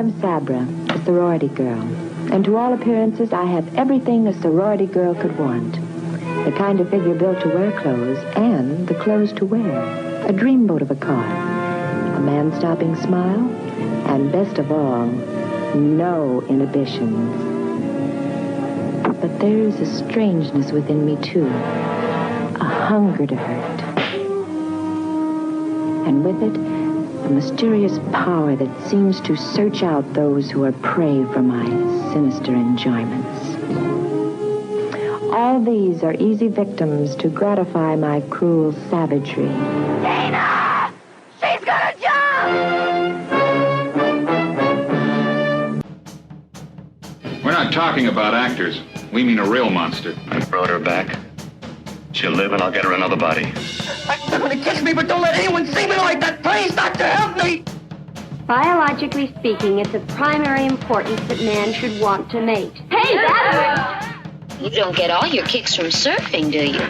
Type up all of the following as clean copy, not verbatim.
am Sabra, a sorority girl. And to all appearances, I have everything a sorority girl could want. The kind of figure built to wear clothes and the clothes to wear. A dreamboat of a car. A man-stopping smile. And best of all, no inhibitions. But there is a strangeness within me, too. A hunger to hurt. And with it, a mysterious power that seems to search out those who are prey for my sinister enjoyments. All these are easy victims to gratify my cruel savagery. Tina! She's gonna jump! We're not talking about actors. We mean a real monster. I brought her back. She'll live and I'll get her another body. I'm gonna kiss me, but don't let anyone see me like that. Please, doctor, help me! Biologically speaking, it's of primary importance that man should want to mate. Hey, that's... You don't get all your kicks from surfing, do you?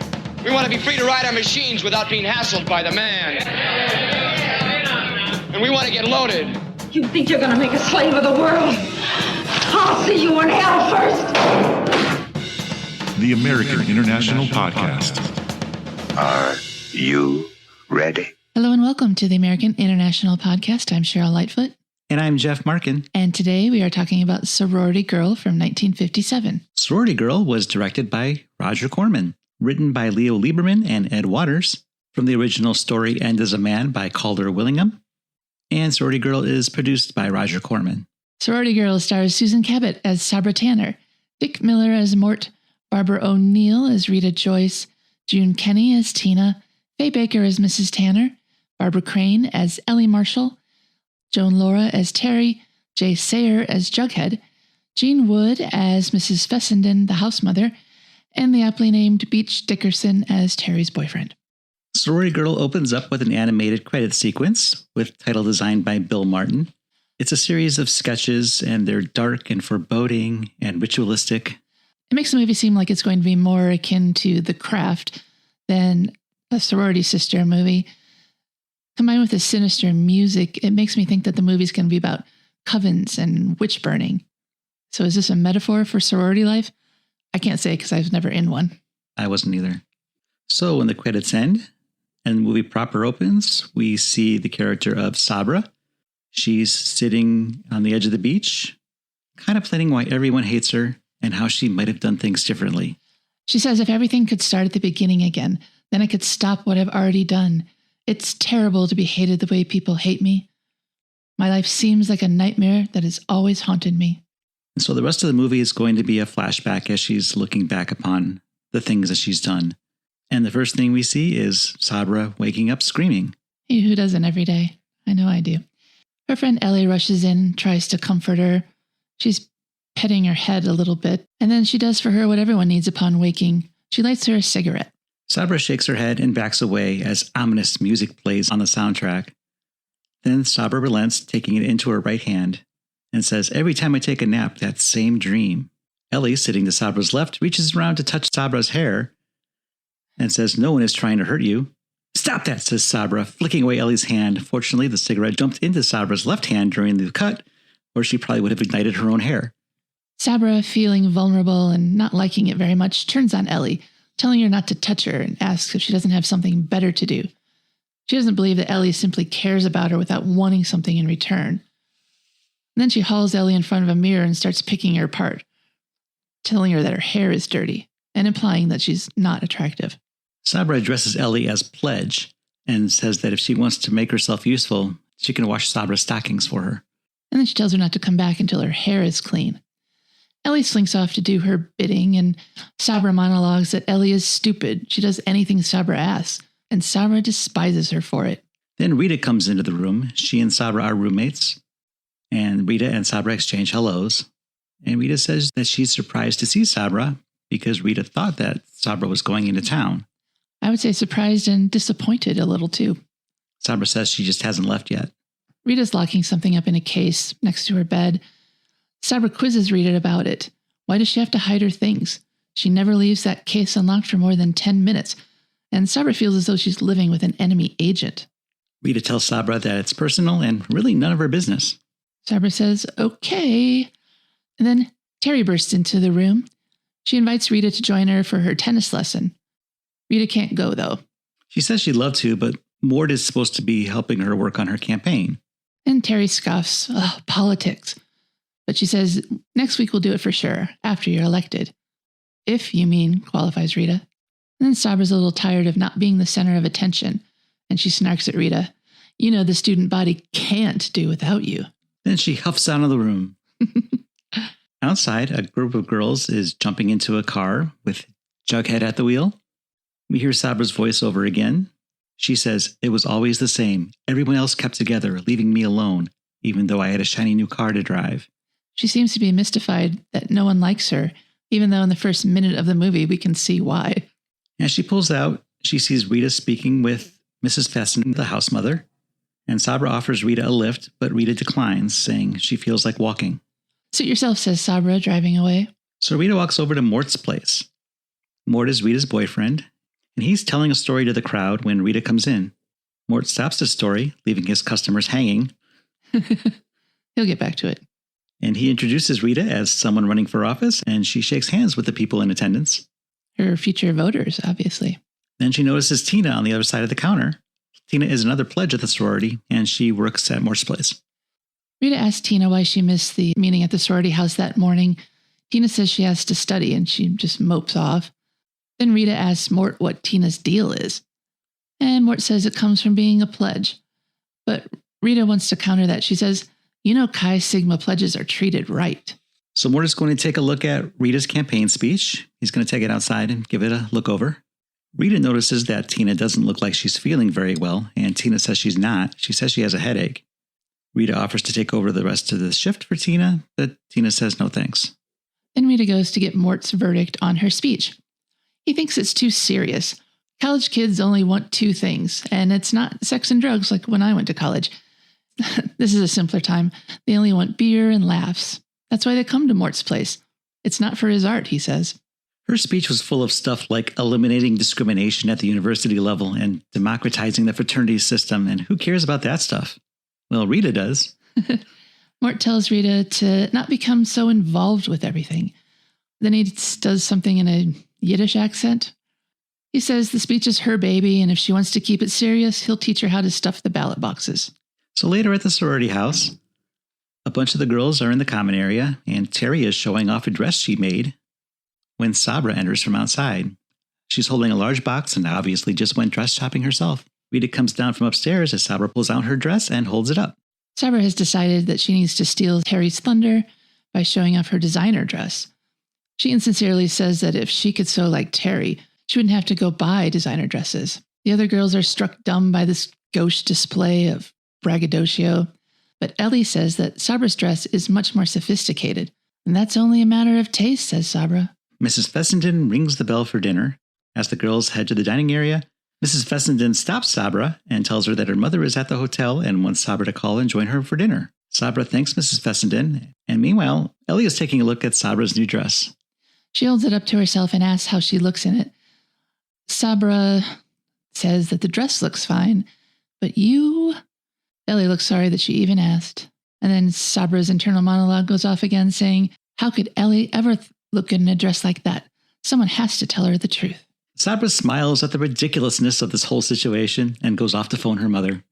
We want to be free to ride our machines without being hassled by the man. And we want to get loaded. You think you're gonna make a slave of the world? I'll see you in hell first! The American International Podcast. Are you ready? Hello and welcome to the American International Podcast. I'm Cheryl Lightfoot. And I'm Jeff Markin. And today we are talking about Sorority Girl from 1957. Sorority Girl was directed by Roger Corman, written by Leo Lieberman and Ed Waters, from the original story End as a Man by Calder Willingham, and Sorority Girl is produced by Roger Corman. Sorority Girl stars Susan Cabot as Sabra Tanner, Dick Miller as Mort, Barbara O'Neill as Rita Joyce, June Kenney as Tina, Fay Baker as Mrs. Tanner, Barbara Crane as Ellie Marshall, Joan Lora as Terry, Jay Sayer as Jughead, Jeane Wood as Mrs. Fessenden, the housemother, and the aptly named Beach Dickerson as Terry's boyfriend. Sorority Girl opens up with an animated credit sequence with title designed by Bill Martin. It's a series of sketches, and they're dark and foreboding and ritualistic. It makes the movie seem like it's going to be more akin to The Craft than a sorority sister movie. Combined with the sinister music, it makes me think that the movie's going to be about covens and witch burning. So is this a metaphor for sorority life? I can't say because I was never in one. I wasn't either. So when the credits end and the movie proper opens, we see the character of Sabra. She's sitting on the edge of the beach, contemplating why everyone hates her and how she might have done things differently. She says, if everything could start at the beginning again, then I could stop what I've already done. It's terrible to be hated the way people hate me. My life seems like a nightmare that has always haunted me. And so the rest of the movie is going to be a flashback as she's looking back upon the things that she's done. And the first thing we see is Sabra waking up screaming. Hey, who doesn't every day? I know I do. Her friend Ellie rushes in, tries to comfort her. She's petting her head a little bit, and then she does for her what everyone needs upon waking. She lights her a cigarette. Sabra shakes her head and backs away as ominous music plays on the soundtrack. Then Sabra relents, taking it into her right hand, and says, every time I take a nap, that same dream. Ellie, sitting to Sabra's left, reaches around to touch Sabra's hair and says, no one is trying to hurt you. Stop that, says Sabra, flicking away Ellie's hand. Fortunately, the cigarette jumped into Sabra's left hand during the cut, or she probably would have ignited her own hair. Sabra, feeling vulnerable and not liking it very much, turns on Ellie, telling her not to touch her and asks if she doesn't have something better to do. She doesn't believe that Ellie simply cares about her without wanting something in return. And then she hauls Ellie in front of a mirror and starts picking her apart, telling her that her hair is dirty and implying that she's not attractive. Sabra addresses Ellie as Pledge and says that if she wants to make herself useful, she can wash Sabra's stockings for her. And then she tells her not to come back until her hair is clean. Ellie slinks off to do her bidding, and Sabra monologues that Ellie is stupid. She does anything Sabra asks, and Sabra despises her for it. Then Rita comes into the room. She and Sabra are roommates, and Rita and Sabra exchange hellos. And Rita says that she's surprised to see Sabra because Rita thought that Sabra was going into town. I would say surprised and disappointed a little too. Sabra says she just hasn't left yet. Rita's locking something up in a case next to her bed. Sabra quizzes Rita about it. Why does she have to hide her things? She never leaves that case unlocked for more than 10 minutes, and Sabra feels as though she's living with an enemy agent. Rita tells Sabra that it's personal and really none of her business. Sabra says, okay. And then Terry bursts into the room. She invites Rita to join her for her tennis lesson. Rita can't go, though. She says she'd love to, but Mort is supposed to be helping her work on her campaign. And Terry scoffs, politics. But she says, next week we'll do it for sure, after you're elected. If you mean, qualifies Rita. And then Sabra's a little tired of not being the center of attention, and she snarks at Rita, you know the student body can't do without you. Then she huffs out of the room. Outside, a group of girls is jumping into a car with Jughead at the wheel. We hear Sabra's voiceover again. She says, it was always the same. Everyone else kept together, leaving me alone, even though I had a shiny new car to drive. She seems to be mystified that no one likes her, even though in the first minute of the movie we can see why. As she pulls out, she sees Rita speaking with Mrs. Fessenden, the housemother, and Sabra offers Rita a lift, but Rita declines, saying she feels like walking. Suit yourself, says Sabra, driving away. So Rita walks over to Mort's place. Mort is Rita's boyfriend, and he's telling a story to the crowd when Rita comes in. Mort stops the story, leaving his customers hanging. He'll get back to it. And he introduces Rita as someone running for office, and she shakes hands with the people in attendance. Her future voters, obviously. Then she notices Tina on the other side of the counter. Tina is another pledge at the sorority, and she works at Mort's place. Rita asks Tina why she missed the meeting at the sorority house that morning. Tina says she has to study, and she just mopes off. Then Rita asks Mort what Tina's deal is. And Mort says it comes from being a pledge. But Rita wants to counter that. She says, you know Chi Sigma pledges are treated right. So Mort is going to take a look at Rita's campaign speech. He's going to take it outside and give it a look over. Rita notices that Tina doesn't look like she's feeling very well, and Tina says she's not. She says she has a headache. Rita offers to take over the rest of the shift for Tina, but Tina says no thanks. Then Rita goes to get Mort's verdict on her speech. He thinks it's too serious. College kids only want two things, and it's not sex and drugs like when I went to college. This is a simpler time. They only want beer and laughs. That's why they come to Mort's place. It's not for his art, he says. Her speech was full of stuff like eliminating discrimination at the university level and democratizing the fraternity system, and who cares about that stuff? Well, Rita does. Mort tells Rita to not become so involved with everything. Then he does something in a Yiddish accent. He says the speech is her baby, and if she wants to keep it serious, he'll teach her how to stuff the ballot boxes. So later at the sorority house, a bunch of the girls are in the common area, and Terry is showing off a dress she made when Sabra enters from outside. She's holding a large box and obviously just went dress shopping herself. Rita comes down from upstairs as Sabra pulls out her dress and holds it up. Sabra has decided that she needs to steal Terry's thunder by showing off her designer dress. She insincerely says that if she could sew like Terry, she wouldn't have to go buy designer dresses. The other girls are struck dumb by this gauche display of braggadocio, but Ellie says that Sabra's dress is much more sophisticated, and that's only a matter of taste, says Sabra. Mrs. Fessenden rings the bell for dinner. As the girls head to the dining area, Mrs. Fessenden stops Sabra and tells her that her mother is at the hotel and wants Sabra to call and join her for dinner. Sabra thanks Mrs. Fessenden, and meanwhile, Ellie is taking a look at Sabra's new dress. She holds it up to herself and asks how she looks in it. Sabra says that the dress looks fine, but you... Ellie looks sorry that she even asked. And then Sabra's internal monologue goes off again, saying, how could Ellie ever look good in a dress like that? Someone has to tell her the truth. Sabra smiles at the ridiculousness of this whole situation and goes off to phone her mother.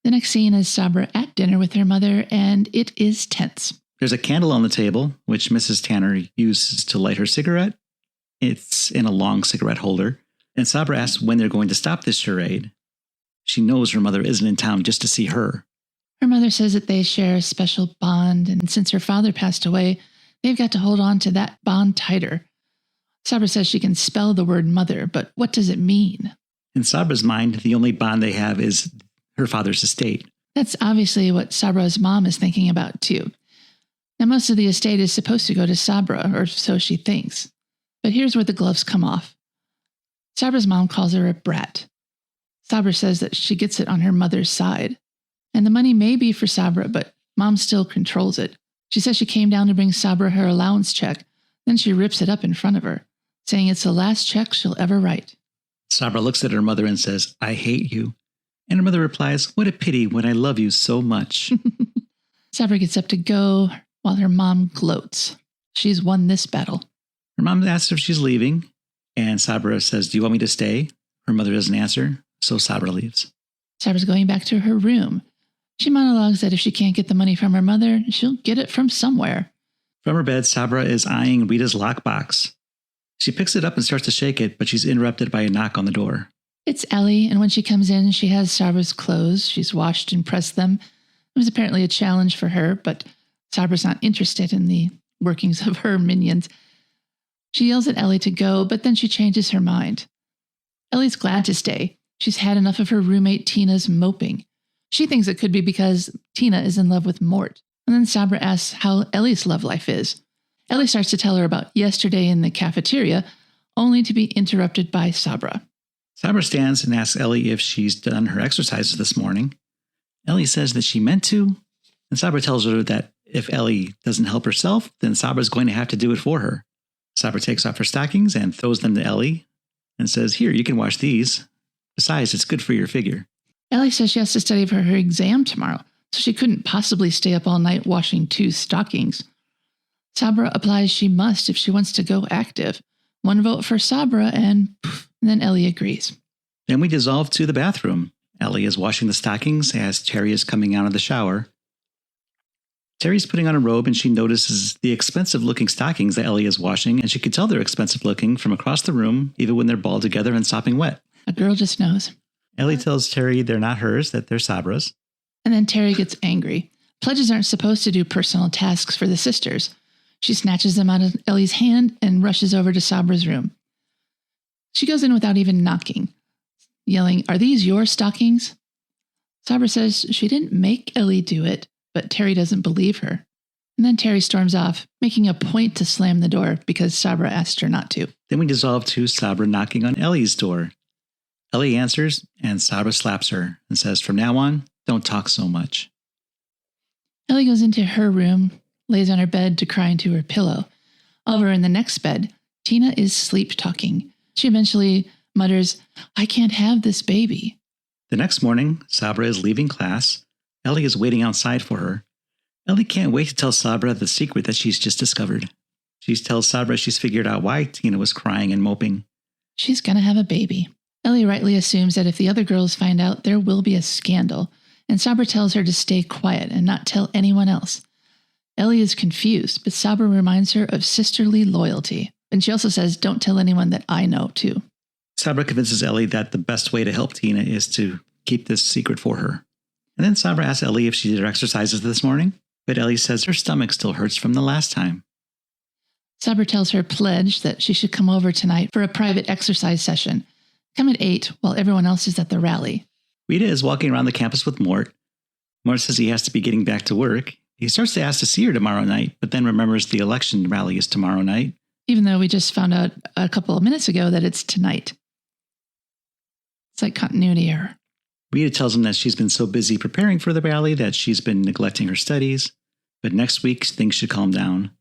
The next scene is Sabra at dinner with her mother, and it is tense. There's a candle on the table, which Mrs. Tanner uses to light her cigarette. It's in a long cigarette holder, and Sabra asks when they're going to stop this charade. She knows her mother isn't in town just to see her. Her mother says that they share a special bond, and since her father passed away, they've got to hold on to that bond tighter. Sabra says she can spell the word mother, but what does it mean? In Sabra's mind, the only bond they have is her father's estate. That's obviously what Sabra's mom is thinking about, too. Now, most of the estate is supposed to go to Sabra, or so she thinks. But here's where the gloves come off. Sabra's mom calls her a brat. Sabra says that she gets it on her mother's side. And the money may be for Sabra, but Mom still controls it. She says she came down to bring Sabra her allowance check. Then she rips it up in front of her, saying it's the last check she'll ever write. Sabra looks at her mother and says, I hate you. And her mother replies, what a pity when I love you so much. Sabra gets up to go while her mom gloats. She's won this battle. Her mom asks if she's leaving, and Sabra says, "Do you want me to stay?" Her mother doesn't answer, so Sabra leaves. Sabra's going back to her room. She monologues that if she can't get the money from her mother, she'll get it from somewhere. From her bed, Sabra is eyeing Rita's lockbox. She picks it up and starts to shake it, but she's interrupted by a knock on the door. It's Ellie, and when she comes in, she has Sabra's clothes. She's washed and pressed them. It was apparently a challenge for her, but Sabra's not interested in the workings of her minions. She yells at Ellie to go, but then she changes her mind. Ellie's glad to stay. She's had enough of her roommate Tina's moping. She thinks it could be because Tina is in love with Mort. And then Sabra asks how Ellie's love life is. Ellie starts to tell her about yesterday in the cafeteria, only to be interrupted by Sabra. Sabra stands and asks Ellie if she's done her exercises this morning. Ellie says that she meant to, and Sabra tells her that if Ellie doesn't help herself, then Sabra's going to have to do it for her. Sabra takes off her stockings and throws them to Ellie and says, "Here, you can wash these. Besides, it's good for your figure." Ellie says she has to study for her exam tomorrow, so she couldn't possibly stay up all night washing 2 stockings. Sabra applies she must if she wants to go active. 1 vote for Sabra, and then Ellie agrees. Then we dissolve to the bathroom. Ellie is washing the stockings as Terry is coming out of the shower. Terry's putting on a robe and she notices the expensive-looking stockings that Ellie is washing, and she can tell they're expensive-looking from across the room, even when they're balled together and sopping wet. A girl just knows. Ellie tells Terry they're not hers, that they're Sabra's. And then Terry gets angry. Pledges aren't supposed to do personal tasks for the sisters. She snatches them out of Ellie's hand and rushes over to Sabra's room. She goes in without even knocking, yelling, "Are these your stockings?" Sabra says she didn't make Ellie do it, but Terry doesn't believe her. And then Terry storms off, making a point to slam the door because Sabra asked her not to. Then we dissolve to Sabra knocking on Ellie's door. Ellie answers, and Sabra slaps her and says, "From now on, don't talk so much." Ellie goes into her room, lays on her bed to cry into her pillow. Over in the next bed, Tina is sleep-talking. She eventually mutters, "I can't have this baby." The next morning, Sabra is leaving class. Ellie is waiting outside for her. Ellie can't wait to tell Sabra the secret that she's just discovered. She tells Sabra she's figured out why Tina was crying and moping. She's going to have a baby. Ellie rightly assumes that if the other girls find out, there will be a scandal, and Sabra tells her to stay quiet and not tell anyone else. Ellie is confused, but Sabra reminds her of sisterly loyalty. And she also says, "Don't tell anyone that I know, too." Sabra convinces Ellie that the best way to help Tina is to keep this secret for her. And then Sabra asks Ellie if she did her exercises this morning, but Ellie says her stomach still hurts from the last time. Sabra tells her pledge that she should come over tonight for a private exercise session. Come at 8 while everyone else is at the rally. Rita is walking around the campus with Mort. Mort says he has to be getting back to work. He starts to ask to see her tomorrow night, but then remembers the election rally is tomorrow night. Even though we just found out a couple of minutes ago that it's tonight. It's like continuity error. Rita tells him that she's been so busy preparing for the rally that she's been neglecting her studies, but next week things should calm down.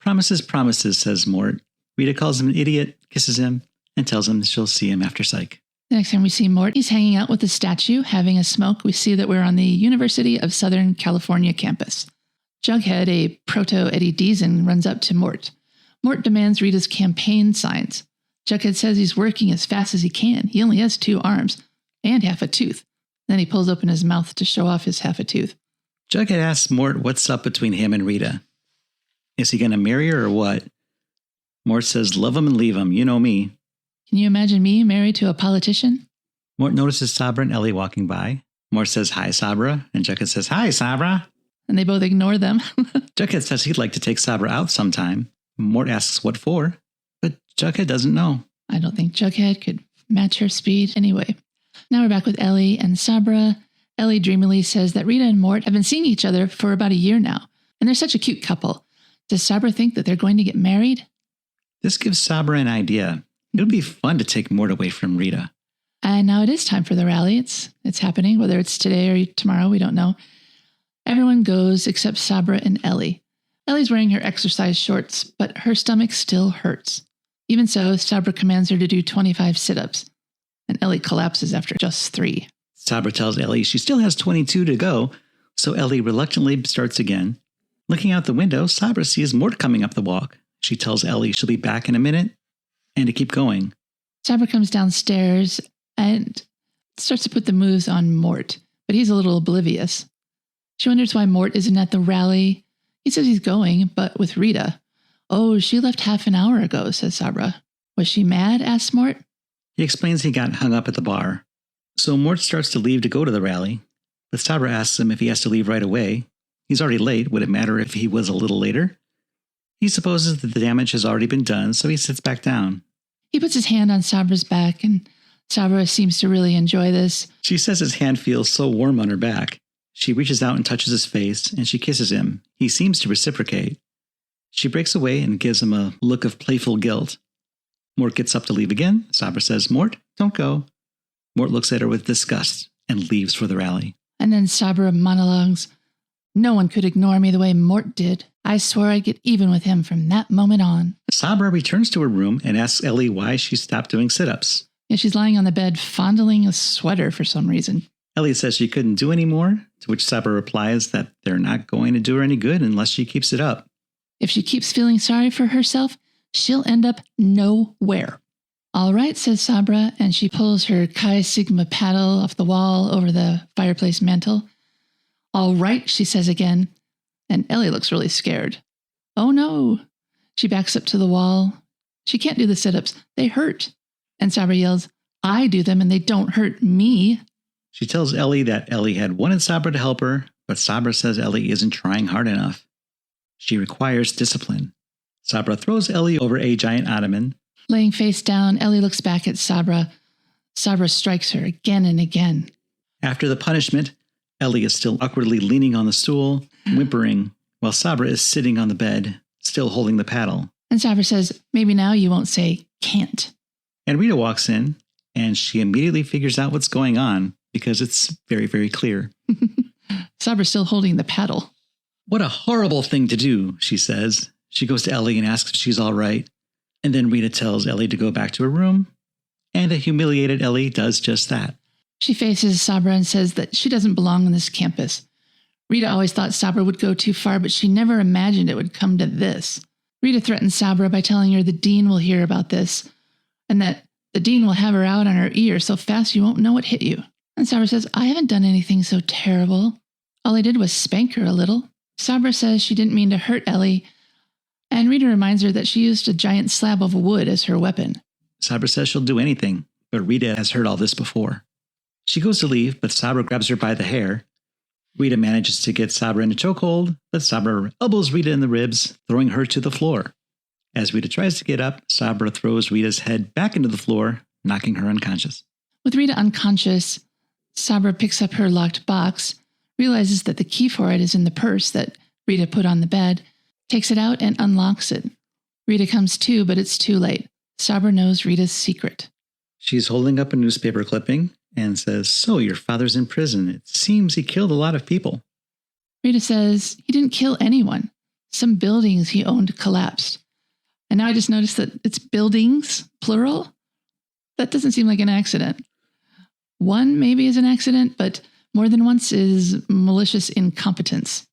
Promises, promises, says Mort. Rita calls him an idiot, kisses him, and tells him she'll see him after psych. The next time we see Mort, he's hanging out with a statue, having a smoke. We see that we're on the University of Southern California campus. Jughead, a proto-Eddie Deason, runs up to Mort. Mort demands Rita's campaign signs. Jughead says he's working as fast as he can. He only has 2 arms and half a tooth. Then he pulls open his mouth to show off his half a tooth. Jughead asks Mort what's up between him and Rita. Is he going to marry her or what? Mort says, "Love him and leave him. You know me." Can you imagine me married to a politician? Mort notices Sabra and Ellie walking by. Mort says, "Hi, Sabra." And Jughead says, "Hi, Sabra." And they both ignore them. Jughead says he'd like to take Sabra out sometime. Mort asks what for, but Jughead doesn't know. I don't think Jughead could match her speed anyway. Now we're back with Ellie and Sabra. Ellie dreamily says that Rita and Mort have been seeing each other for about a year now, and they're such a cute couple. Does Sabra think that they're going to get married? This gives Sabra an idea. It would be fun to take Mort away from Rita. And now it is time for the rally. It's happening, whether it's today or tomorrow, we don't know. Everyone goes except Sabra and Ellie. Ellie's wearing her exercise shorts, but her stomach still hurts. Even so, Sabra commands her to do 25 sit-ups, and Ellie collapses after just 3. Sabra tells Ellie she still has 22 to go, So Ellie reluctantly starts again. Looking out the window, Sabra sees Mort coming up the walk. She tells Ellie she'll be back in a minute and to keep going. Sabra comes downstairs and starts to put the moves on Mort, but he's a little oblivious. She wonders why Mort isn't at the rally. He says he's going, but with Rita. Oh, she left half an hour ago, says Sabra. Was she mad? Asks Mort. He explains he got hung up at the bar. So Mort starts to leave to go to the rally, but Sabra asks him if he has to leave right away. He's already late. Would it matter if he was a little later? He supposes that the damage has already been done, so he sits back down. He puts his hand on Sabra's back, and Sabra seems to really enjoy this. She says his hand feels so warm on her back. She reaches out and touches his face, and she kisses him. He seems to reciprocate. She breaks away and gives him a look of playful guilt. Mort gets up to leave again. Sabra says, Mort, don't go. Mort looks at her with disgust and leaves for the rally. And then Sabra monologues, no one could ignore me the way Mort did. I swore I'd get even with him from that moment on. Sabra returns to her room and asks Ellie why she stopped doing sit-ups. Yeah, she's lying on the bed fondling a sweater for some reason. Ellie says she couldn't do any more, to which Sabra replies that they're not going to do her any good unless she keeps it up. If she keeps feeling sorry for herself, she'll end up nowhere. All right, says Sabra, and she pulls her Chi Sigma paddle off the wall over the fireplace mantel. All right, she says again, and Ellie looks really scared. Oh no. She backs up to the wall. She can't do the sit-ups. They hurt. And Sabra yells, I do them and they don't hurt me. She tells Ellie that Ellie had wanted Sabra to help her, but Sabra says Ellie isn't trying hard enough. She requires discipline. Sabra throws Ellie over a giant ottoman. Laying face down, Ellie looks back at Sabra. Sabra strikes her again and again. After the punishment, Ellie is still awkwardly leaning on the stool, whimpering, while Sabra is sitting on the bed, still holding the paddle. And Sabra says, maybe now you won't say can't. And Rita walks in, and she immediately figures out what's going on, because it's very, very clear. Sabra's still holding the paddle. What a horrible thing to do, she says. She goes to Ellie and asks if she's all right. And then Rita tells Ellie to go back to her room. And a humiliated Ellie does just that. She faces Sabra and says that she doesn't belong on this campus. Rita always thought Sabra would go too far, but she never imagined it would come to this. Rita threatens Sabra by telling her the dean will hear about this, and that the dean will have her out on her ear so fast you won't know what hit you. And Sabra says, I haven't done anything so terrible. All I did was spank her a little. Sabra says she didn't mean to hurt Ellie, and Rita reminds her that she used a giant slab of wood as her weapon. Sabra says she'll do anything, but Rita has heard all this before. She goes to leave, but Sabra grabs her by the hair. Rita manages to get Sabra in a chokehold, but Sabra elbows Rita in the ribs, throwing her to the floor. As Rita tries to get up, Sabra throws Rita's head back into the floor, knocking her unconscious. With Rita unconscious, Sabra picks up her locked box, realizes that the key for it is in the purse that Rita put on the bed, takes it out and unlocks it. Rita comes to, but it's too late. Sabra knows Rita's secret. She's holding up a newspaper clipping and says, so your father's in prison. It seems he killed a lot of people. Rita says he didn't kill anyone. Some buildings he owned collapsed. And now I just noticed that it's buildings, plural. That doesn't seem like an accident. One maybe is an accident, but more than once is malicious incompetence.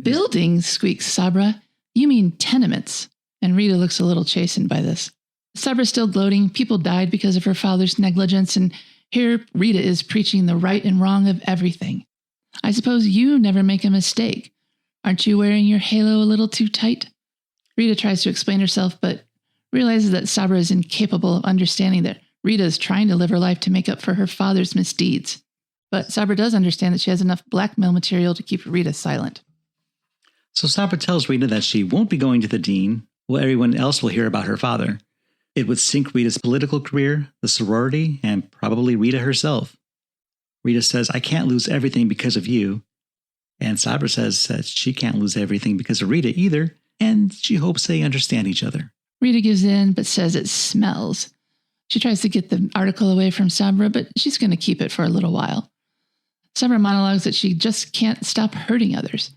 Buildings, squeaks Sabra. You mean tenements. And Rita looks a little chastened by this. Sabra's still gloating. People died because of her father's negligence, and here Rita is preaching the right and wrong of everything. I suppose you never make a mistake. Aren't you wearing your halo a little too tight? Rita tries to explain herself, but realizes that Sabra is incapable of understanding that Rita is trying to live her life to make up for her father's misdeeds. But Sabra does understand that she has enough blackmail material to keep Rita silent. So Sabra tells Rita that she won't be going to the dean, while everyone else will hear about her father. It would sink Rita's political career, the sorority, and probably Rita herself. Rita says, I can't lose everything because of you. And Sabra says that she can't lose everything because of Rita either, and she hopes they understand each other. Rita gives in, but says it smells. She tries to get the article away from Sabra, but she's going to keep it for a little while. Sabra monologues that she just can't stop hurting others.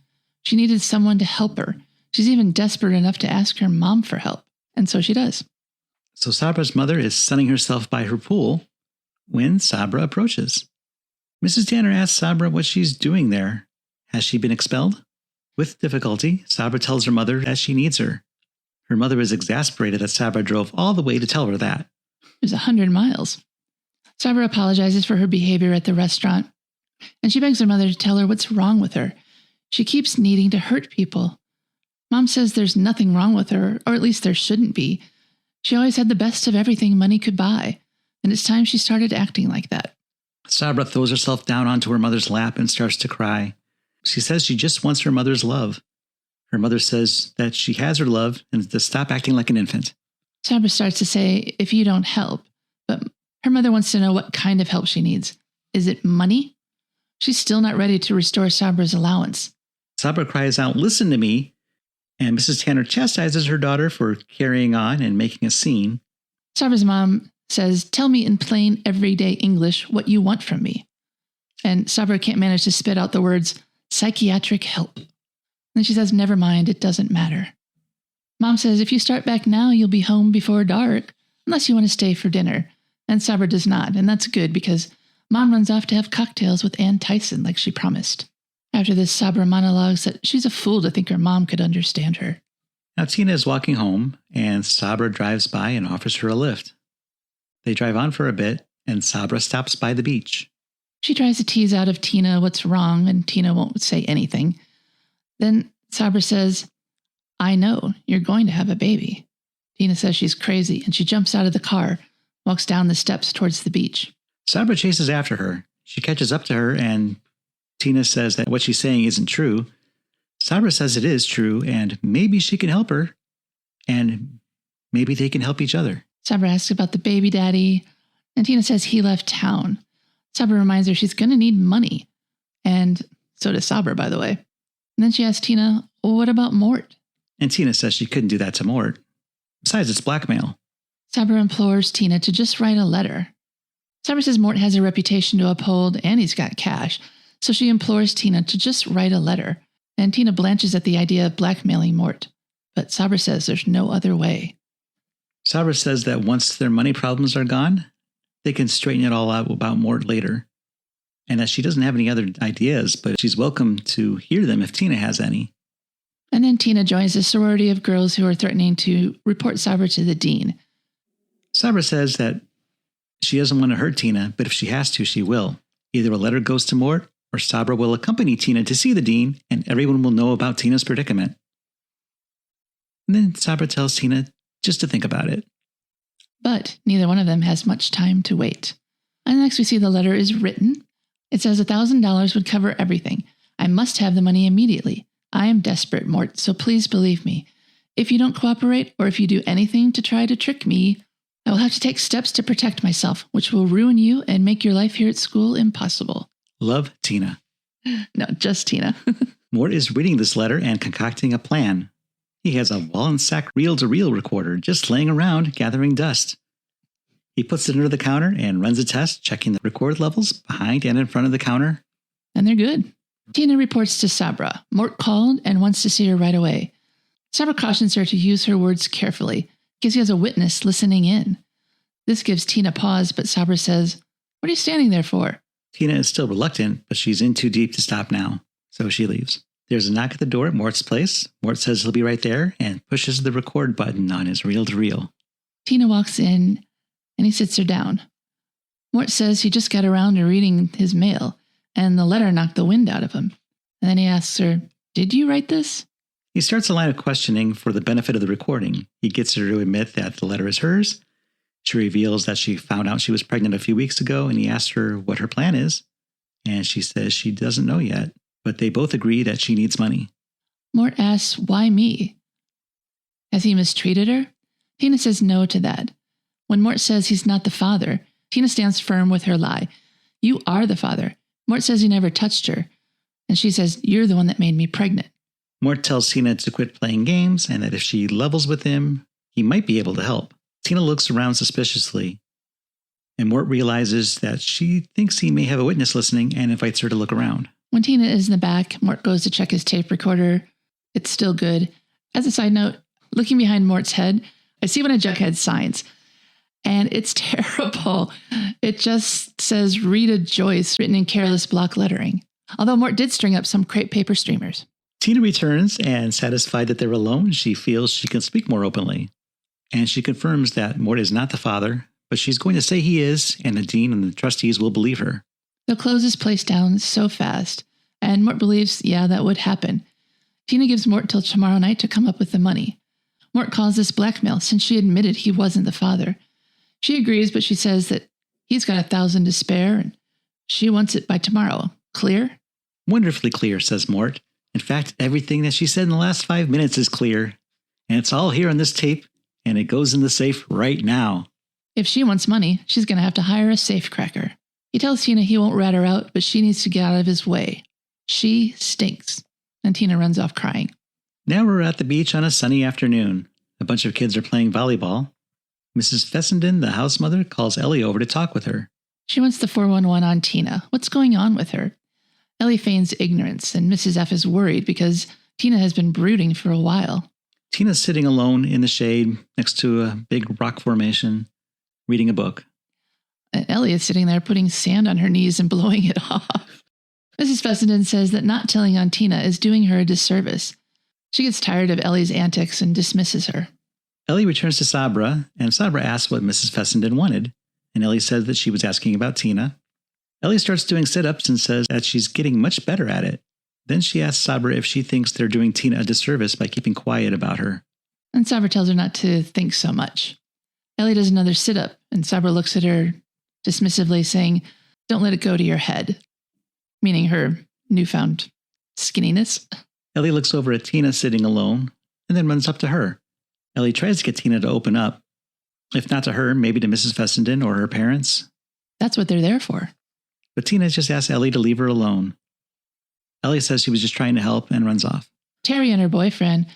She needed someone to help her. She's even desperate enough to ask her mom for help, and so she does. So Sabra's mother is sunning herself by her pool when Sabra approaches. Mrs. Tanner asks Sabra what she's doing there. Has she been expelled? With difficulty, Sabra tells her mother that she needs her. Her mother is exasperated that Sabra drove all the way to tell her that. It was 100 miles. Sabra apologizes for her behavior at the restaurant, and she begs her mother to tell her what's wrong with her. She keeps needing to hurt people. Mom says there's nothing wrong with her, or at least there shouldn't be. She always had the best of everything money could buy, and it's time she started acting like that. Sabra throws herself down onto her mother's lap and starts to cry. She says she just wants her mother's love. Her mother says that she has her love and to stop acting like an infant. Sabra starts to say, if you don't help, but her mother wants to know what kind of help she needs. Is it money? She's still not ready to restore Sabra's allowance. Sabra cries out, "Listen to me," and Mrs. Tanner chastises her daughter for carrying on and making a scene. Sabra's mom says, tell me in plain, everyday English what you want from me. And Sabra can't manage to spit out the words, psychiatric help. Then she says, never mind, it doesn't matter. Mom says, if you start back now, you'll be home before dark, unless you want to stay for dinner. And Sabra does not, and that's good because Mom runs off to have cocktails with Ann Tyson like she promised. After this, Sabra monologues that she's a fool to think her mom could understand her. Now Tina is walking home, and Sabra drives by and offers her a lift. They drive on for a bit, and Sabra stops by the beach. She tries to tease out of Tina what's wrong, and Tina won't say anything. Then Sabra says, I know, you're going to have a baby. Tina says she's crazy, and she jumps out of the car, walks down the steps towards the beach. Sabra chases after her. She catches up to her, and Tina says that what she's saying isn't true. Sabra says it is true, and maybe she can help her, and maybe they can help each other. Sabra asks about the baby daddy, and Tina says he left town. Sabra reminds her she's going to need money, and so does Sabra, by the way. And then she asks Tina, well, what about Mort? And Tina says she couldn't do that to Mort. Besides, it's blackmail. Sabra implores Tina to just write a letter. Sabra says Mort has a reputation to uphold, and he's got cash, so she implores Tina to just write a letter. And Tina blanches at the idea of blackmailing Mort. But Sabra says there's no other way. Sabra says that once their money problems are gone, they can straighten it all out about Mort later. And that she doesn't have any other ideas, but she's welcome to hear them if Tina has any. And then Tina joins a sorority of girls who are threatening to report Sabra to the dean. Sabra says that she doesn't want to hurt Tina, but if she has to, she will. Either a letter goes to Mort, or Sabra will accompany Tina to see the dean, and everyone will know about Tina's predicament. And then Sabra tells Tina just to think about it. But neither one of them has much time to wait. And next we see the letter is written. It says $1,000 would cover everything. I must have the money immediately. I am desperate, Mort, so please believe me. If you don't cooperate, or if you do anything to try to trick me, I will have to take steps to protect myself, which will ruin you and make your life here at school impossible. Love, Tina. No, just Tina. Mort is reading this letter and concocting a plan. He has a Wallensack reel-to-reel recorder just laying around gathering dust. He puts it under the counter and runs a test, checking the record levels behind and in front of the counter. And they're good. Tina reports to Sabra. Mort called and wants to see her right away. Sabra cautions her to use her words carefully, because he has a witness listening in. This gives Tina pause, but Sabra says, what are you standing there for? Tina is still reluctant, but she's in too deep to stop now, so she leaves. There's a knock at the door at Mort's place. Mort says he'll be right there and pushes the record button on his reel-to-reel. Tina walks in, and he sits her down. Mort says he just got around to reading his mail, and the letter knocked the wind out of him. And then he asks her, did you write this? He starts a line of questioning for the benefit of the recording. He gets her to admit that the letter is hers. She reveals that she found out she was pregnant a few weeks ago, and he asked her what her plan is. And she says she doesn't know yet, but they both agree that she needs money. Mort asks, why me? Has he mistreated her? Tina says no to that. When Mort says he's not the father, Tina stands firm with her lie. You are the father. Mort says he never touched her. And she says, you're the one that made me pregnant. Mort tells Tina to quit playing games and that if she levels with him, he might be able to help. Tina looks around suspiciously, and Mort realizes that she thinks he may have a witness listening and invites her to look around. When Tina is in the back, Mort goes to check his tape recorder. It's still good. As a side note, looking behind Mort's head, I see one of Jughead's signs, and it's terrible. It just says Rita Joyce written in careless block lettering. although Mort did string up some crepe paper streamers. Tina returns, and satisfied that they're alone, she feels she can speak more openly. And she confirms that Mort is not the father, but she's going to say he is, and the dean and the trustees will believe her. They'll close this place down so fast, and Mort believes, yeah, that would happen. Tina gives Mort till tomorrow night to come up with the money. Mort calls this blackmail since she admitted he wasn't the father. She agrees, but she says that he's got $1,000 to spare, and she wants it by tomorrow. Clear? Wonderfully clear, says Mort. In fact, everything that she said in the last 5 minutes is clear. And it's all here on this tape, and it goes in the safe right now. If she wants money, she's going to have to hire a safecracker. He tells Tina he won't rat her out, but she needs to get out of his way. She stinks. And Tina runs off crying. Now we're at the beach on a sunny afternoon. A bunch of kids are playing volleyball. Mrs. Fessenden, the housemother, calls Ellie over to talk with her. She wants the 411 on Tina. What's going on with her? Ellie feigns ignorance, and Mrs. F is worried because Tina has been brooding for a while. Tina's sitting alone in the shade next to a big rock formation, reading a book. And Ellie is sitting there putting sand on her knees and blowing it off. Mrs. Fessenden says that not telling on Tina is doing her a disservice. She gets tired of Ellie's antics and dismisses her. Ellie returns to Sabra, and Sabra asks what Mrs. Fessenden wanted, and Ellie says that she was asking about Tina. Ellie starts doing sit-ups and says that she's getting much better at it. Then she asks Sabra if she thinks they're doing Tina a disservice by keeping quiet about her. And Sabra tells her not to think so much. Ellie does another sit-up, and Sabra looks at her dismissively, saying, "Don't let it go to your head," meaning her newfound skinniness. Ellie looks over at Tina sitting alone, and then runs up to her. Ellie tries to get Tina to open up. If not to her, maybe to Mrs. Fessenden or her parents. That's what they're there for. But Tina just asks Ellie to leave her alone. Ellie says she was just trying to help and runs off. Terry and her boyfriend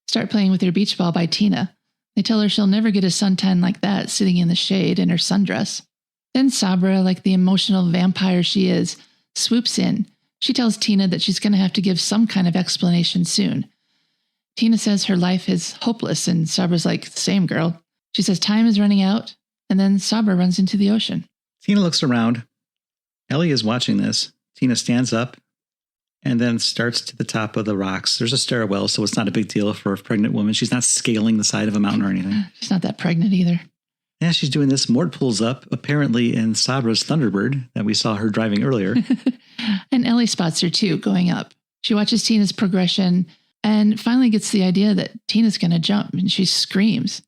start playing with their beach ball by Tina. They tell her she'll never get a suntan like that sitting in the shade in her sundress. Then Sabra, like the emotional vampire she is, swoops in. She tells Tina that she's going to have to give some kind of explanation soon. Tina says her life is hopeless, and Sabra's like, "Same, girl." She says time is running out, and then Sabra runs into the ocean. Tina looks around. Ellie is watching this. Tina stands up and then starts to the top of the rocks. There's a stairwell, so it's not a big deal for a pregnant woman. She's not scaling the side of a mountain or anything. She's not that pregnant either. As she's doing this, Mort pulls up, apparently in Sabra's Thunderbird that we saw her driving earlier. And Ellie spots her too, going up. She watches Tina's progression and finally gets the idea that Tina's going to jump, and she screams.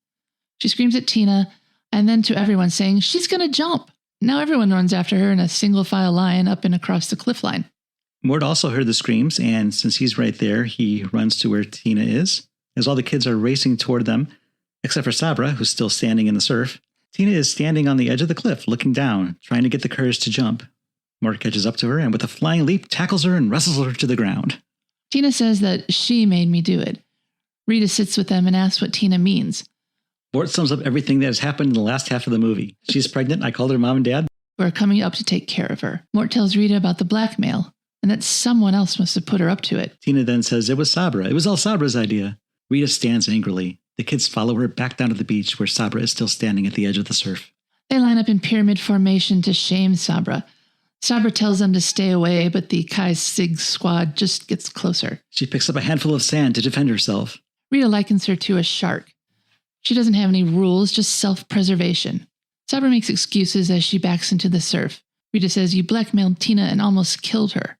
She screams at Tina and then to everyone, saying, "She's going to jump." Now everyone runs after her in a single file line up and across the cliff line. Mort also heard the screams, and since he's right there, he runs to where Tina is. As all the kids are racing toward them, except for Sabra, who's still standing in the surf, Tina is standing on the edge of the cliff, looking down, trying to get the courage to jump. Mort catches up to her and with a flying leap tackles her and wrestles her to the ground. Tina says that she made me do it. Rita sits with them and asks what Tina means. Mort sums up everything that has happened in the last half of the movie. She's pregnant. I called her mom and dad. We're coming up to take care of her. Mort tells Rita about the blackmail and that someone else must have put her up to it. Tina then says it was Sabra. It was all Sabra's idea. Rita stands angrily. The kids follow her back down to the beach where Sabra is still standing at the edge of the surf. They line up in pyramid formation to shame Sabra. Sabra tells them to stay away, but the Chi Sig squad just gets closer. She picks up a handful of sand to defend herself. Rita likens her to a shark. She doesn't have any rules, just self-preservation. Sabra makes excuses as she backs into the surf. Rita says, "You blackmailed Tina and almost killed her."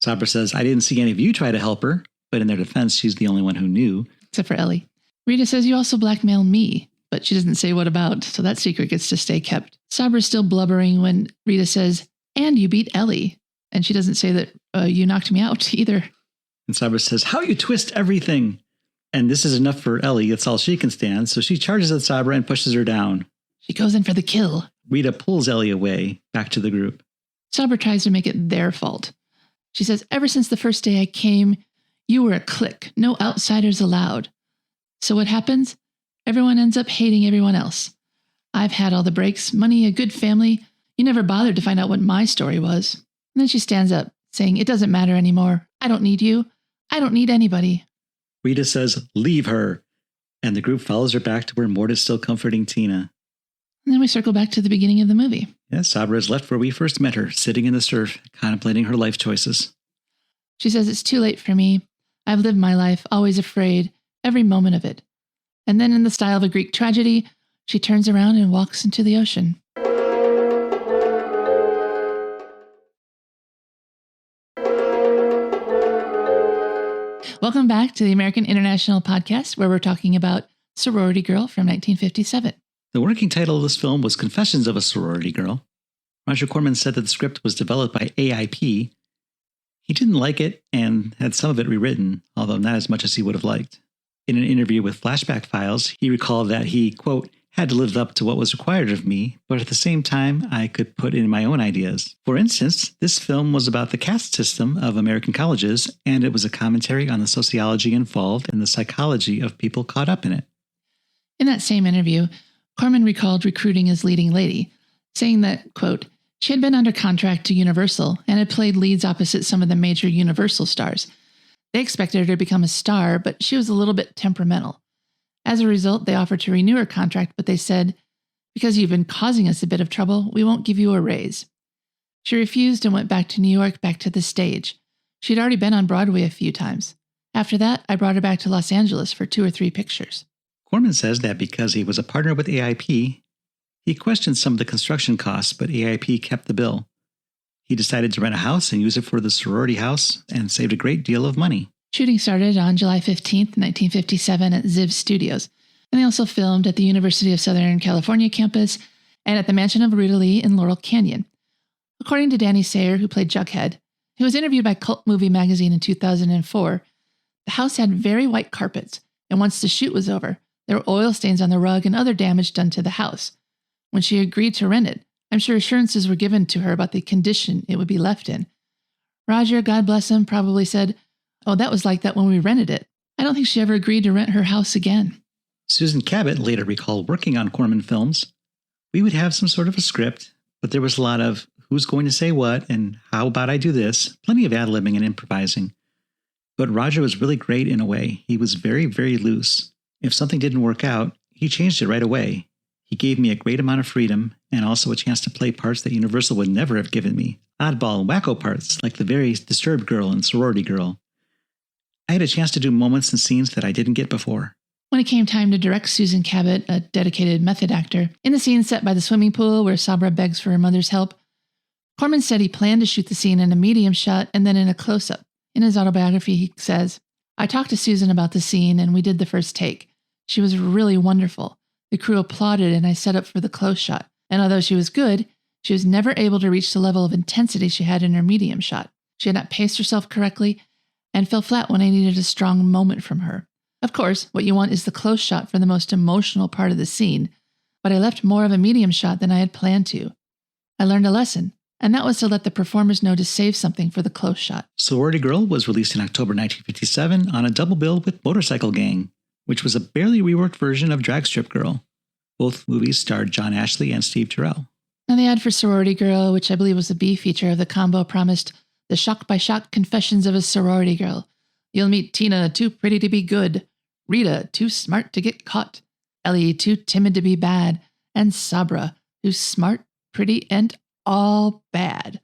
Sabra says, "I didn't see any of you try to help her," but in their defense, she's the only one who knew. Except for Ellie. Rita says, "You also blackmailed me," but she doesn't say what about, so that secret gets to stay kept. Sabra's still blubbering when Rita says, "And you beat Ellie." And she doesn't say that you knocked me out either. And Sabra says, "How you twist everything." And this is enough for Ellie. It's all she can stand. So she charges at Sabra and pushes her down. She goes in for the kill. Rita pulls Ellie away, back to the group. Sabra tries to make it their fault. She says, "Ever since the first day I came, you were a clique. No outsiders allowed. So what happens? Everyone ends up hating everyone else. I've had all the breaks, money, a good family. You never bothered to find out what my story was." And then she stands up, saying, "It doesn't matter anymore. I don't need you. I don't need anybody." Rita says, "Leave her." And the group follows her back to where Mort is still comforting Tina. And then we circle back to the beginning of the movie. Yes, Sabra is left where we first met her, sitting in the surf, contemplating her life choices. She says, "It's too late for me. I've lived my life, always afraid, every moment of it." And then in the style of a Greek tragedy, she turns around and walks into the ocean. Welcome back to the American International Podcast, where we're talking about Sorority Girl from 1957. The working title of this film was Confessions of a Sorority Girl. Roger Corman said that the script was developed by AIP. He didn't like it and had some of it rewritten, although not as much as he would have liked. In an interview with Flashback Files, he recalled that he, quote, had to live up to what was required of me, but at the same time, I could put in my own ideas. For instance, this film was about the caste system of American colleges, and it was a commentary on the sociology involved and the psychology of people caught up in it. In that same interview, Corman recalled recruiting his leading lady, saying that, quote, she had been under contract to Universal and had played leads opposite some of the major Universal stars. They expected her to become a star, but she was a little bit temperamental. As a result, they offered to renew her contract, but they said, "Because you've been causing us a bit of trouble, we won't give you a raise." She refused and went back to New York, back to the stage. She'd already been on Broadway a few times. After that, I brought her back to Los Angeles for 2 or 3 pictures. Corman says that because he was a partner with AIP, he questioned some of the construction costs, but AIP kept the bill. He decided to rent a house and use it for the sorority house and saved a great deal of money. Shooting started on July 15th, 1957 at Ziv Studios, and they also filmed at the University of Southern California campus and at the mansion of Rita Lee in Laurel Canyon. According to Danny Sayer, who played Jughead, who was interviewed by Cult Movie Magazine in 2004, the house had very white carpets, and once the shoot was over, there were oil stains on the rug and other damage done to the house. When she agreed to rent it, I'm sure assurances were given to her about the condition it would be left in. Roger, God bless him, probably said, "Oh, that was like that when we rented it." I don't think she ever agreed to rent her house again. Susan Cabot later recalled working on Corman films. We would have some sort of a script, but there was a lot of who's going to say what and how about I do this, plenty of ad-libbing and improvising. But Roger was really great in a way. He was very, very loose. If something didn't work out, he changed it right away. He gave me a great amount of freedom and also a chance to play parts that Universal would never have given me. Oddball and wacko parts, like the very disturbed girl in Sorority Girl. I had a chance to do moments and scenes that I didn't get before. When it came time to direct Susan Cabot, a dedicated method actor, in the scene set by the swimming pool where Sabra begs for her mother's help, Corman said he planned to shoot the scene in a medium shot and then in a close-up. In his autobiography, he says, "I talked to Susan about the scene and we did the first take. She was really wonderful. The crew applauded and I set up for the close shot. And although she was good, she was never able to reach the level of intensity she had in her medium shot. She had not paced herself correctly and fell flat when I needed a strong moment from her. Of course, what you want is the close shot for the most emotional part of the scene, but I left more of a medium shot than I had planned to. I learned a lesson, and that was to let the performers know to save something for the close shot." Sorority Girl was released in October 1957 on a double bill with Motorcycle Gang, which was a barely reworked version of Drag Strip Girl. Both movies starred John Ashley and Steve Terrell. And the ad for Sorority Girl, which I believe was the B feature of the combo, promised the shock-by-shock confessions of a sorority girl. You'll meet Tina, too pretty to be good. Rita, too smart to get caught. Ellie, too timid to be bad. And Sabra, who's smart, pretty, and all bad.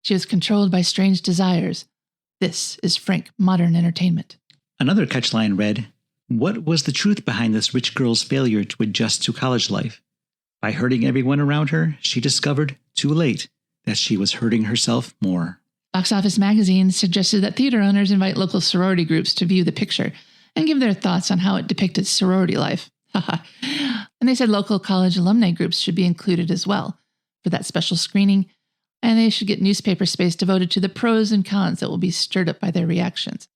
She was controlled by strange desires. This is frank modern entertainment. Another catchline read, "What was the truth behind this rich girl's failure to adjust to college life? By hurting everyone around her, she discovered, too late, that she was hurting herself more." Box Office Magazine suggested that theater owners invite local sorority groups to view the picture and give their thoughts on how it depicted sorority life. And they said local college alumni groups should be included as well for that special screening, and they should get newspaper space devoted to the pros and cons that will be stirred up by their reactions.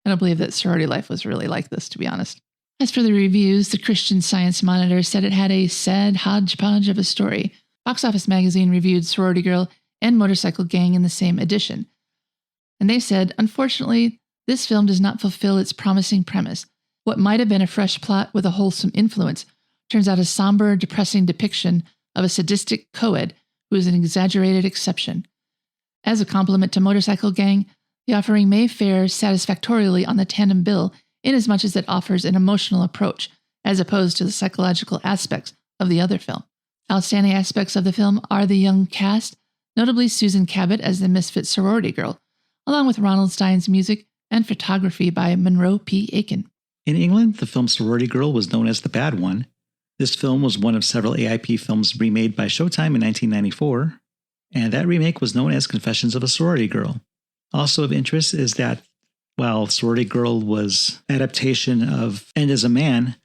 I don't believe that sorority life was really like this, to be honest. As for the reviews, the Christian Science Monitor said it had a sad hodgepodge of a story. Box Office Magazine reviewed Sorority Girl and Motorcycle Gang in the same edition. And they said, unfortunately, this film does not fulfill its promising premise. What might have been a fresh plot with a wholesome influence turns out a somber, depressing depiction of a sadistic co-ed who is an exaggerated exception. As a compliment to Motorcycle Gang, the offering may fare satisfactorily on the tandem bill inasmuch as it offers an emotional approach, as opposed to the psychological aspects of the other film. Outstanding aspects of the film are the young cast, notably Susan Cabot as the misfit sorority girl, along with Ronald Stein's music and photography by Monroe P. Aiken. In England, the film Sorority Girl was known as The Bad One. This film was one of several AIP films remade by Showtime in 1994, and that remake was known as Confessions of a Sorority Girl. Also of interest is that while Sorority Girl was an adaptation of End as a Man,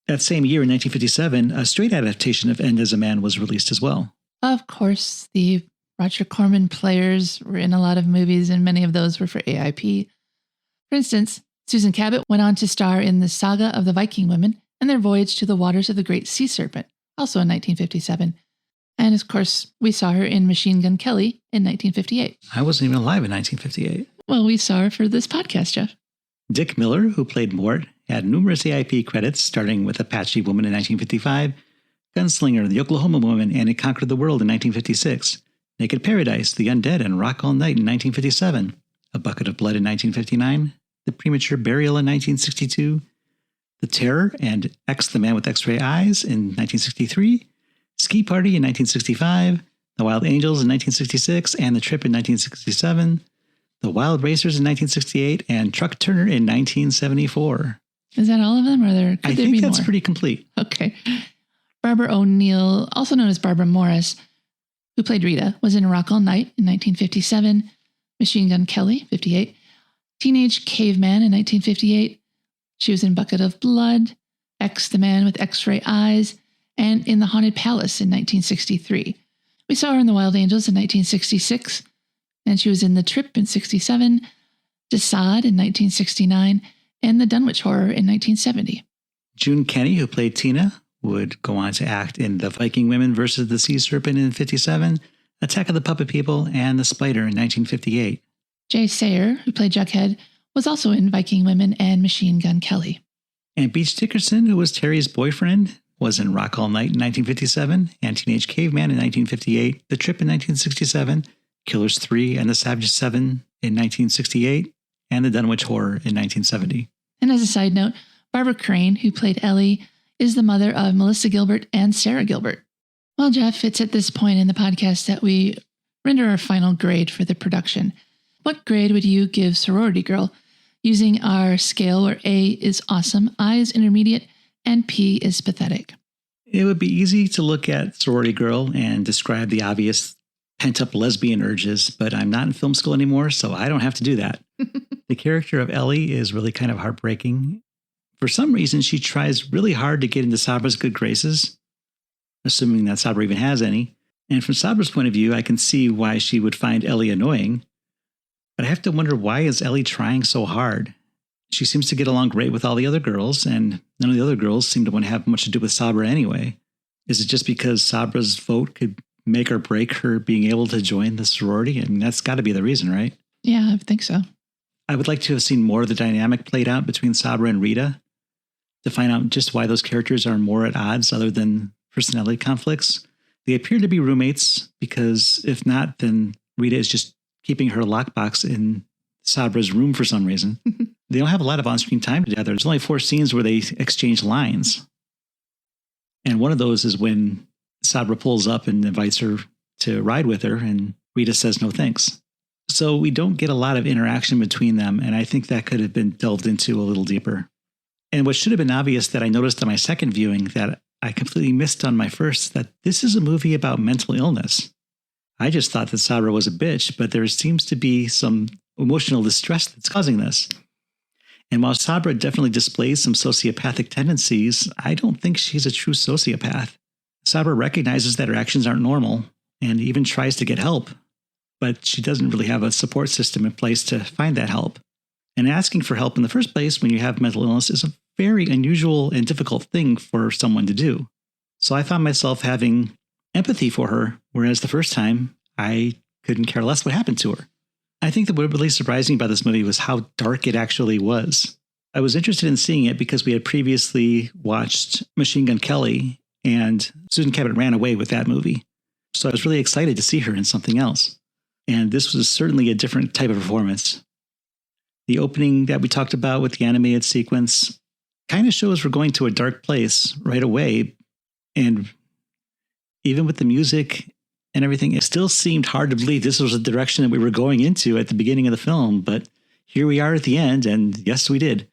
that same year in 1957, a straight adaptation of End as a Man was released as well. Of course, the Roger Corman players were in a lot of movies, and many of those were for AIP. For instance, Susan Cabot went on to star in The Saga of the Viking Women and Their Voyage to the Waters of the Great Sea Serpent, also in 1957. And of course, we saw her in Machine Gun Kelly in 1958. I wasn't even alive in 1958. Well, we saw her for this podcast, Jeff. Dick Miller, who played Mort, had numerous AIP credits, starting with Apache Woman in 1955, Gunslinger, The Oklahoma Woman, and It Conquered the World in 1956, Naked Paradise, The Undead, and Rock All Night in 1957, A Bucket of Blood in 1959, The Premature Burial in 1962, The Terror and X the Man with X-Ray Eyes in 1963, Ski Party in 1965, The Wild Angels in 1966, and The Trip in 1967, The Wild Racers in 1968, and Truck Turner in 1974. Is that all of them, or could there be that's more? pretty complete. Okay. Barbara O'Neill, also known as Barbara Morris, who played Rita, was in Rock All Night in 1957, Machine Gun Kelly, 58, Teenage Caveman in 1958. She was in Bucket of Blood, X the Man with X-Ray Eyes, and in The Haunted Palace in 1963. We saw her in The Wild Angels in 1966, and she was in The Trip in 67, Desaad in 1969, and The Dunwich Horror in 1970. June Kenney, who played Tina, would go on to act in The Viking Women versus the Sea Serpent in 57, Attack of the Puppet People, and The Spider in 1958. Jay Sayer, who played Jughead, was also in Viking Women and Machine Gun Kelly. And Beach Dickerson, who was Terry's boyfriend, was in Rock All Night in 1957, and Teenage Caveman in 1958, The Trip in 1967, Killers 3 and The Savage 7 in 1968, and The Dunwich Horror in 1970. And as a side note, Barbara Crane, who played Ellie, is the mother of Melissa Gilbert and Sarah Gilbert. Well, Jeff, it's at this point in the podcast that we render our final grade for the production. What grade would you give Sorority Girl using our scale where A is awesome, I is intermediate, and P is pathetic? It would be easy to look at Sorority Girl and describe the obvious pent-up lesbian urges, but I'm not in film school anymore, so I don't have to do that. The character of Ellie is really kind of heartbreaking. For some reason, she tries really hard to get into Sabra's good graces, assuming that Sabra even has any. And from Sabra's point of view, I can see why she would find Ellie annoying. But I have to wonder, why is Ellie trying so hard? She seems to get along great with all the other girls, and none of the other girls seem to want to have much to do with Sabra anyway. Is it just because Sabra's vote could make or break her being able to join the sorority? I mean, that's got to be the reason, right? Yeah, I think so. I would like to have seen more of the dynamic played out between Sabra and Rita, to find out just why those characters are more at odds other than personality conflicts. They appear to be roommates, because if not, then Rita is just keeping her lockbox in Sabra's room for some reason. They don't have a lot of on-screen time together. There's only 4 scenes where they exchange lines. And one of those is when Sabra pulls up and invites her to ride with her, and Rita says no thanks. So we don't get a lot of interaction between them, and I think that could have been delved into a little deeper. And what should have been obvious that I noticed on my second viewing that I completely missed on my first, that this is a movie about mental illness. I just thought that Sabra was a bitch, but there seems to be some emotional distress that's causing this. And while Sabra definitely displays some sociopathic tendencies, I don't think she's a true sociopath. Sabra recognizes that her actions aren't normal and even tries to get help, but she doesn't really have a support system in place to find that help. And asking for help in the first place when you have mental illness is a very unusual and difficult thing for someone to do. So I found myself having empathy for her, whereas the first time I couldn't care less what happened to her. I think that what really surprised me about this movie was how dark it actually was. I was interested in seeing it because we had previously watched Machine Gun Kelly, and Susan Cabot ran away with that movie. So I was really excited to see her in something else. And this was certainly a different type of performance. The opening that we talked about with the animated sequence kind of shows we're going to a dark place right away. And even with the music and everything. It still seemed hard to believe this was the direction that we were going into at the beginning of the film, but here we are at the end, and yes, we did.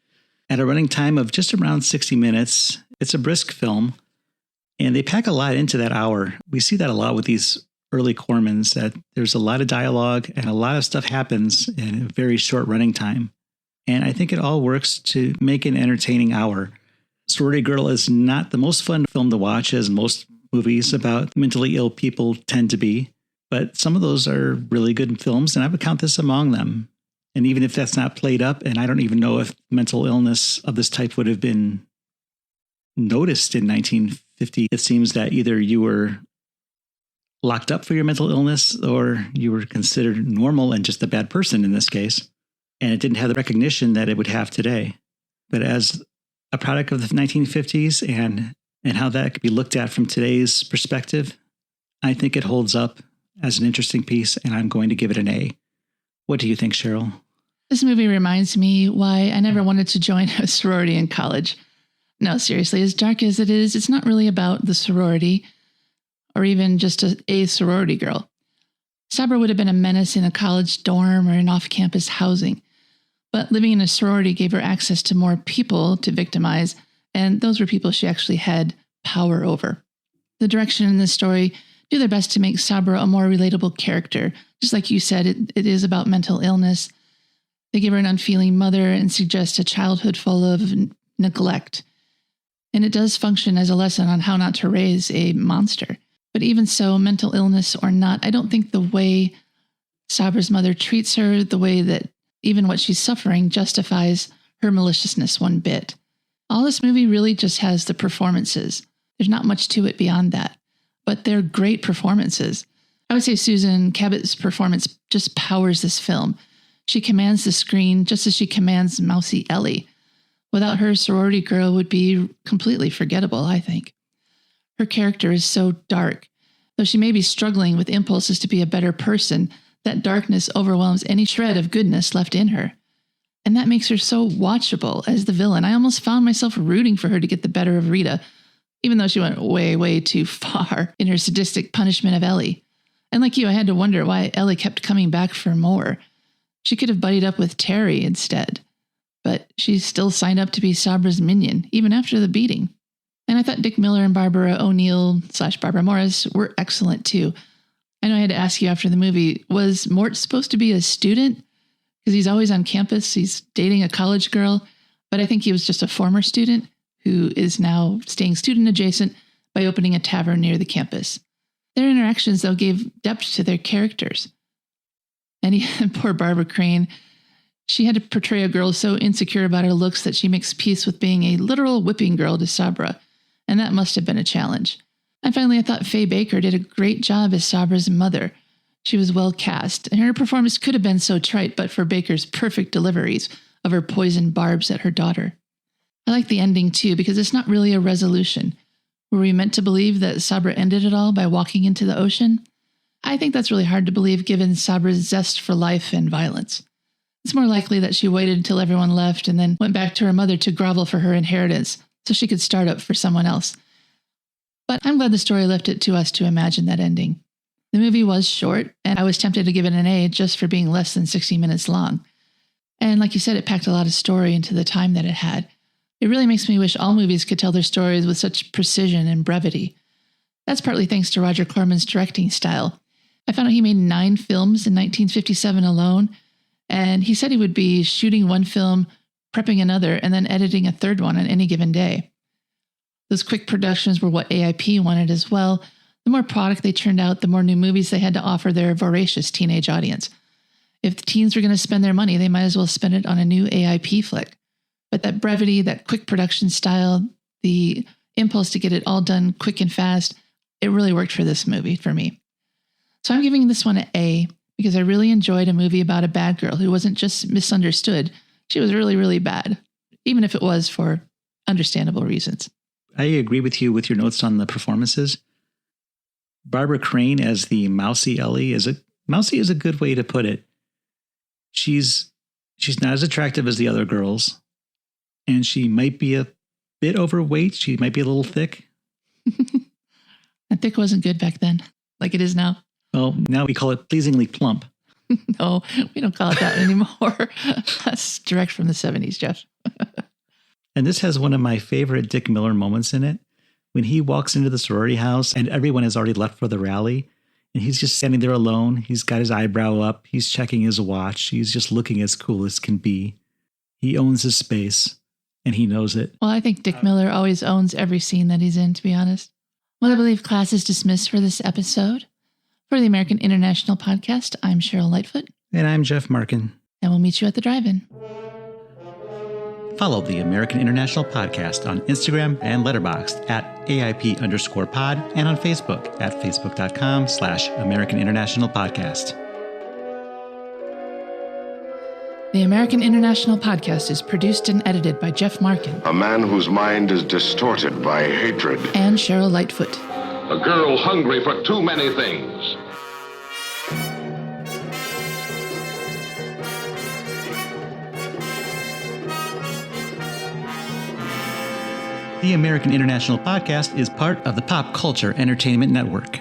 At a running time of just around 60 minutes, it's a brisk film, and they pack a lot into that hour. We see that a lot with these early Cormans, that there's a lot of dialogue and a lot of stuff happens in a very short running time. And I think it all works to make an entertaining hour. Sorority Girl is not the most fun film to watch, as most movies about mentally ill people tend to be, but some of those are really good films, and I would count this among them. And even if that's not played up, and I don't even know if mental illness of this type would have been noticed in 1950, it seems that either you were locked up for your mental illness or you were considered normal and just a bad person in this case. And it didn't have the recognition that it would have today. But as a product of the 1950s and how that could be looked at from today's perspective, I think it holds up as an interesting piece, and I'm going to give it an A. What do you think, Cheryl? This movie reminds me why I never wanted to join a sorority in college. No, seriously, as dark as it is, it's not really about the sorority or even just a sorority girl. Sabra would have been a menace in a college dorm or in off-campus housing, but living in a sorority gave her access to more people to victimize, and those were people she actually had power over. The direction in this story do their best to make Sabra a more relatable character. Just like you said, it is about mental illness. They give her an unfeeling mother and suggest a childhood full of neglect. And it does function as a lesson on how not to raise a monster. But even so, mental illness or not, I don't think the way Sabra's mother treats her, the way that even what she's suffering, justifies her maliciousness one bit. All this movie really just has the performances. There's not much to it beyond that, but they're great performances. I would say Susan Cabot's performance just powers this film. She commands the screen just as she commands mousy Ellie. Without her, Sorority Girl would be completely forgettable, I think. Her character is so dark. Though she may be struggling with impulses to be a better person, that darkness overwhelms any shred of goodness left in her. And that makes her so watchable as the villain. I almost found myself rooting for her to get the better of Rita, even though she went way, way too far in her sadistic punishment of Ellie. And like you, I had to wonder why Ellie kept coming back for more. She could have buddied up with Terry instead. But she still signed up to be Sabra's minion, even after the beating. And I thought Dick Miller and Barboura O'Neill / Barbara Morris were excellent too. I know I had to ask you after the movie, was Mort supposed to be a student? Because he's always on campus, he's dating a college girl, but I think he was just a former student who is now staying student adjacent by opening a tavern near the campus. Their interactions, though, gave depth to their characters. And poor Barbara Crane, she had to portray a girl so insecure about her looks that she makes peace with being a literal whipping girl to Sabra, and that must have been a challenge. And finally, I thought Fay Baker did a great job as Sabra's mother. She was well cast, and her performance could have been so trite but for Baker's perfect deliveries of her poisoned barbs at her daughter. I like the ending, too, because it's not really a resolution. Were we meant to believe that Sabra ended it all by walking into the ocean? I think that's really hard to believe given Sabra's zest for life and violence. It's more likely that she waited until everyone left and then went back to her mother to grovel for her inheritance so she could start up for someone else. But I'm glad the story left it to us to imagine that ending. The movie was short, and I was tempted to give it an A just for being less than 60 minutes long. And like you said, it packed a lot of story into the time that it had. It really makes me wish all movies could tell their stories with such precision and brevity. That's partly thanks to Roger Corman's directing style. I found out he made 9 films in 1957 alone, and he said he would be shooting one film, prepping another, and then editing a third one on any given day. Those quick productions were what AIP wanted as well. The more product they churned out, the more new movies they had to offer their voracious teenage audience. If the teens were going to spend their money, they might as well spend it on a new AIP flick. But that brevity, that quick production style, the impulse to get it all done quick and fast, it really worked for this movie for me. So I'm giving this one an A because I really enjoyed a movie about a bad girl who wasn't just misunderstood. She was really, really bad, even if it was for understandable reasons. I agree with you with your notes on the performances. Barbara Crane as the mousy Ellie mousy is a good way to put it. She's not as attractive as the other girls, and she might be a bit overweight. She might be a little thick. And thick wasn't good back then, like it is now. Well, now we call it pleasingly plump. No, we don't call it that anymore. That's direct from the 70s, Jeff. And this has one of my favorite Dick Miller moments in it. When he walks into the sorority house and everyone has already left for the rally, and he's just standing there alone. He's got his eyebrow up. He's checking his watch. He's just looking as cool as can be. He owns his space, and he knows it. Well, I think Dick Miller always owns every scene that he's in, to be honest. Well, I believe class is dismissed for this episode. For the American International Podcast, I'm Cheryl Lightfoot. And I'm Jeff Markin. And we'll meet you at the drive-in. Follow the American International Podcast on Instagram and Letterboxd at AIP_pod and on Facebook at facebook.com/American International Podcast. The American International Podcast is produced and edited by Jeff Markin. A man whose mind is distorted by hatred. And Cheryl Lightfoot. A girl hungry for too many things. The American International Podcast is part of the Pop Culture Entertainment Network.